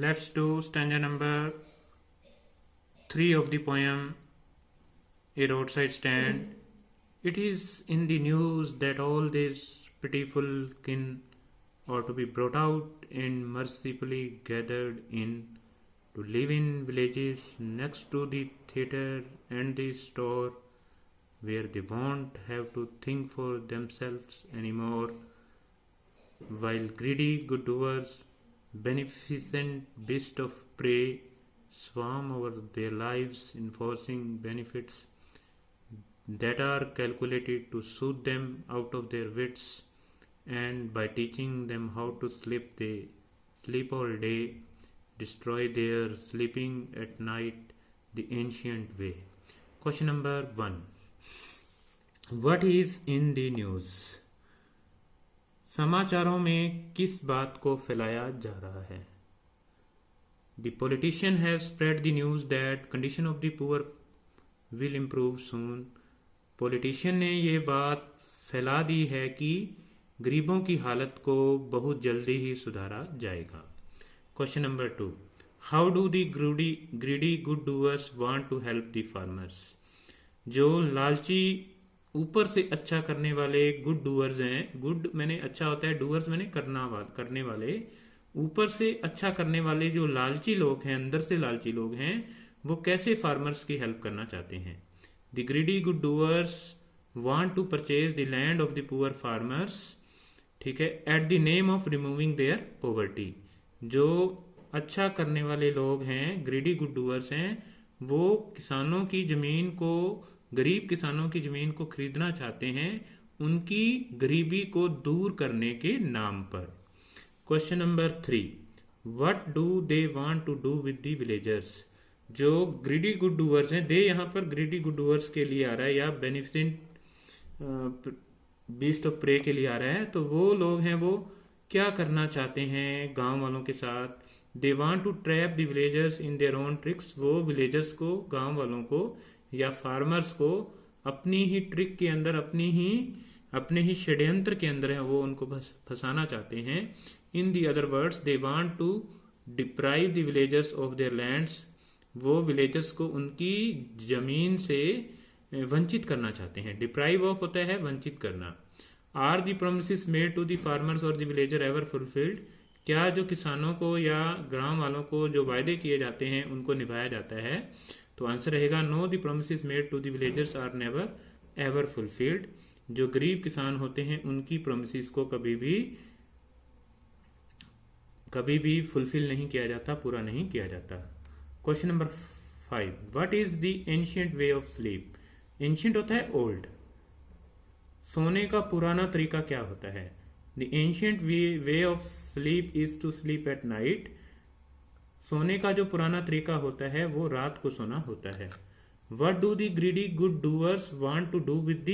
Let's do stanza number 3 of the poem A Roadside Stand. It is in the news that all these pitiful kin are to be brought out and mercifully gathered in to live in villages next to the theatre and the store where they won't have to think for themselves anymore, while greedy good doers, beneficent beasts of prey, swarm over their lives, enforcing benefits that are calculated to suit them out of their wits, and by teaching them how to sleep, they sleep all day, destroy their sleeping at night the ancient way. Question number 1. What is in the news? समाचारों में किस बात को फैलाया जा रहा है? The politician have spread the news that condition of the poor will improve soon. Politician ने ये बात फैला दी है कि गरीबों की हालत को बहुत जल्दी ही सुधारा जाएगा. Question number 2. How do the greedy good doers want to help the farmers? जो लालची ऊपर से अच्छा करने वाले गुड डूअर्स हैं, गुड मैंने अच्छा होता है, डूअर्स मैंने करने वाले, ऊपर से अच्छा करने वाले जो लालची लोग हैं, अंदर से लालची लोग हैं, वो कैसे फार्मर्स की हेल्प करना चाहते हैं? The greedy good doers want to purchase the land of the poor farmers, ठीक है, at the name of removing their poverty. जो अच्छा करने वाले लोग हैं, ग्रीडी गुड डूअर्स हैं, वो किसानों की जमीन को, गरीब किसानों की जमीन को खरीदना चाहते हैं उनकी गरीबी को दूर करने के नाम पर. Question number 3. What do they want to do with the villagers? जो ग्रीडी गुड डूअर्स हैं, दे यहाँ पर ग्रीडी गुड डूअर्स के लिए आ रहा है या बेनिफिसेंट बीस्ट ऑफ प्रे के लिए आ रहा है, तो वो लोग हैं, वो क्या करना चाहते हैं गांव वालों के साथ? They want to trap the villagers in their own tricks. वो विलेजर्स को, गांव वालों को या फार्मर्स को अपनी ही ट्रिक के अंदर, अपने ही षड्यंत्र के अंदर है, वो उनको फंसाना चाहते हैं. In the other words, they want to deprive the villagers of their lands. वो विलेजर्स को उनकी जमीन से वंचित करना चाहते हैं. डिप्राइव ऑफ होता है वंचित करना. Are the promises made to the farmers और द विलेजर एवर फुलफिल्ड? क्या जो किसानों को या ग्राम वालों को जो वायदे किए जाते हैं उनको निभाया जाता है? तो आंसर रहेगा no, the promises made to the villagers are never ever fulfilled. जो गरीब किसान होते हैं उनकी प्रोमिसेस को कभी भी फुलफिल नहीं किया जाता, पूरा नहीं किया जाता. Question number 5. What is the ancient way of sleep? Ancient होता है ओल्ड. सोने का पुराना तरीका क्या होता है? The ancient way of sleep is to sleep at night. सोने का जो पुराना तरीका होता है वो रात को सोना होता है. What do the greedy good doers want to do with the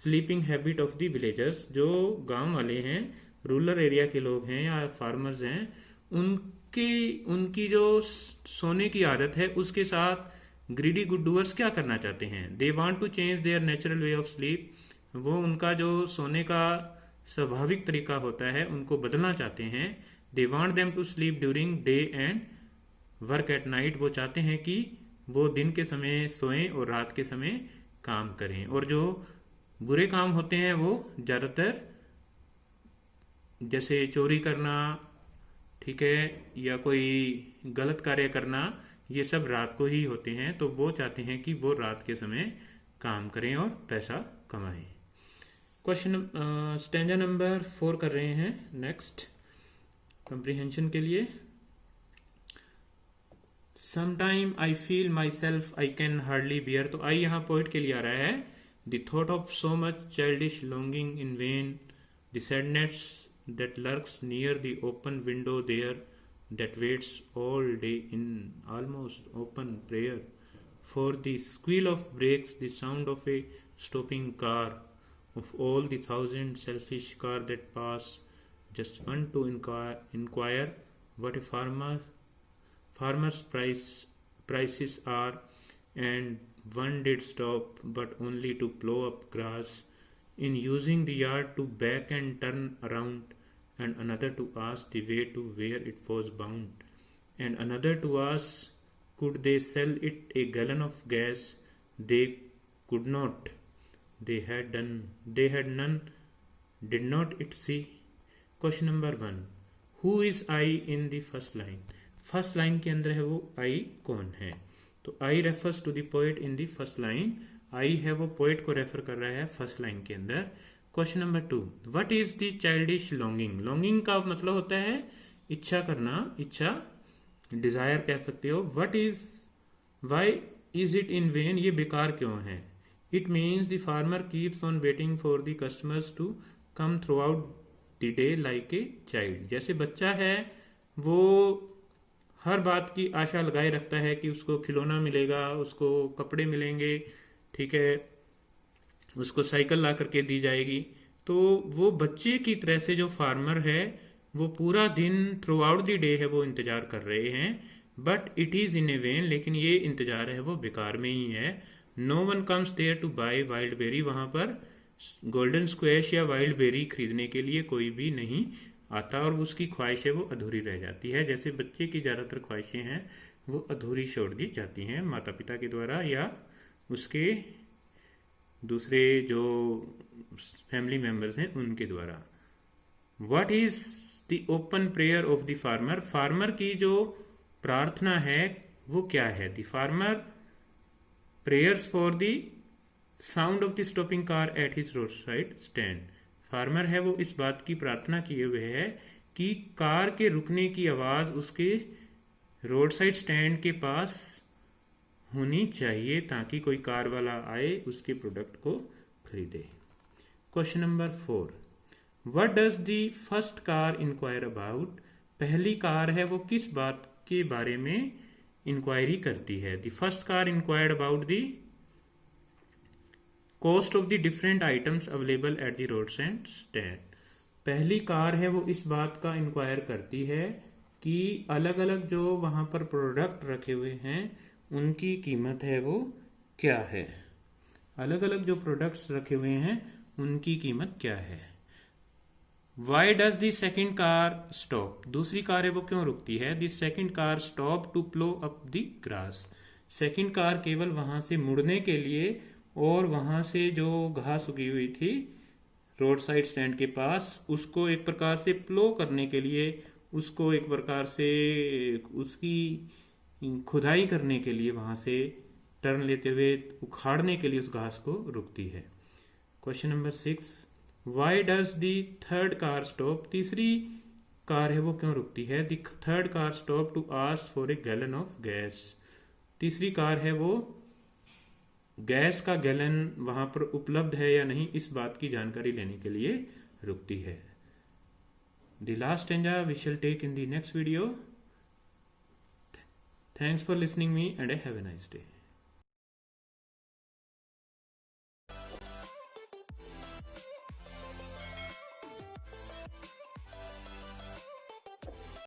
sleeping habit of the villagers? जो गांव वाले हैं, रूरल एरिया के लोग हैं या फार्मर्स हैं, उनकी जो सोने की आदत है उसके साथ ग्रीडी गुड डूअर्स क्या करना चाहते हैं? They want to change their natural way of sleep. वो उनका जो सोने का स्वाभाविक तरीका होता है उनको बदलना चाहते हैं. They want them to sleep during day and work at night. वो चाहते हैं कि वो दिन के समय सोएं और रात के समय काम करें. और जो बुरे काम होते हैं वो ज़्यादातर जैसे चोरी करना, ठीक है, या कोई गलत कार्य करना, ये सब रात को ही होते हैं. तो वो चाहते हैं कि वो रात के समय काम करें और पैसा कमाएं. क्वेश्चन स्टैंजा नंबर 4 कर रहे हैं नेक्स्ट कंप्रीहेंशन के लिए. Sometime I feel myself I can hardly bear. तो आई यहाँ पोइट के लिए आ रहा है. The thought of so much childish longing in vain, the sadness that lurks near the open window there, that waits all day in almost open prayer for the squeal of brakes, the sound of a stopping car, of all the thousand selfish cars that pass, just one to inquire what a farmer's prices are, and one did stop but only to plow up grass, in using the yard to back and turn around, and another to ask the way to where it was bound. and another to ask, could they sell it a gallon of gas? They could not. They had none. Did not it see? Question number 1. Who is I in the first line? First line के अंदर है वो I कौन है? तो I refers to the poet in the first line. I है वो poet को रेफर कर रहा है फर्स्ट लाइन के अंदर. Question number 2. What is the childish longing? Longing का मतलब होता है इच्छा करना, इच्छा, डिजायर कह सकते हो. What is, why is it in vain? ये बेकार क्यों है? It means the farmer keeps on waiting for the customers to come throughout the day like a child. जैसे बच्चा है वो हर बात की आशा लगाए रखता है कि उसको खिलौना मिलेगा, उसको कपड़े मिलेंगे, ठीक है, उसको साइकिल ला करके दी जाएगी. तो वो बच्चे की तरह से जो फार्मर है वो पूरा दिन थ्रू आउट द डे है वो इंतजार कर रहे हैं. But it is in a vain, लेकिन ये इंतजार है वो बेकार में ही है. No one comes there to buy wild berry. वहां पर गोल्डन स्क्वैश या वाइल्ड बेरी खरीदने के लिए कोई भी नहीं आता और उसकी ख्वाहिश है वो अधूरी रह जाती है. जैसे बच्चे की ज्यादातर ख्वाहिशें हैं वो अधूरी छोड़ दी जाती हैं माता पिता के द्वारा या उसके दूसरे जो फैमिली मेंबर्स हैं उनके द्वारा. What is the open prayer of the farmer? Farmer की जो प्रार्थना है वो क्या है? The farmer prayers for the sound of the stopping car at his road side stand. Farmer है वो इस बात की प्रार्थना किए हुए है कि कार के रुकने की आवाज उसके रोड साइड स्टैंड के पास होनी चाहिए ताकि कोई कार वाला आए उसके प्रोडक्ट को खरीदे. Question number 4. What does the first car inquire about? पहली कार है वो किस बात के बारे में इंक्वायरी करती है? The first car inquired about the cost of the different items available at the road side stand. पहली कार है वो इस बात का इंक्वायर करती है कि अलग अलग जो वहां पर प्रोडक्ट रखे हुए हैं उनकी कीमत है वो क्या है. अलग अलग जो प्रोडक्ट्स रखे हुए हैं उनकी कीमत क्या है. Why does the second car stop? दूसरी कार है वो क्यों रुकती है? The second car stop to plow up the grass. Second car केवल वहां से मुड़ने के लिए और वहां से जो घास उगी हुई थी रोड साइड स्टैंड के पास उसको एक प्रकार से प्लो करने के लिए, उसको एक प्रकार से उसकी खुदाई करने के लिए वहां से टर्न लेते हुए उखाड़ने के लिए उस घास को रुकती है. Question number 6. Why does the third car stop? तीसरी कार है वो क्यों रुकती है? The third car stop to ask for a gallon of gas. तीसरी कार है वो गैस का गैलन वहां पर उपलब्ध है या नहीं इस बात की जानकारी लेने के लिए रुकती है. The last stanza we shall take in the next video. Thanks for listening me and have a nice day.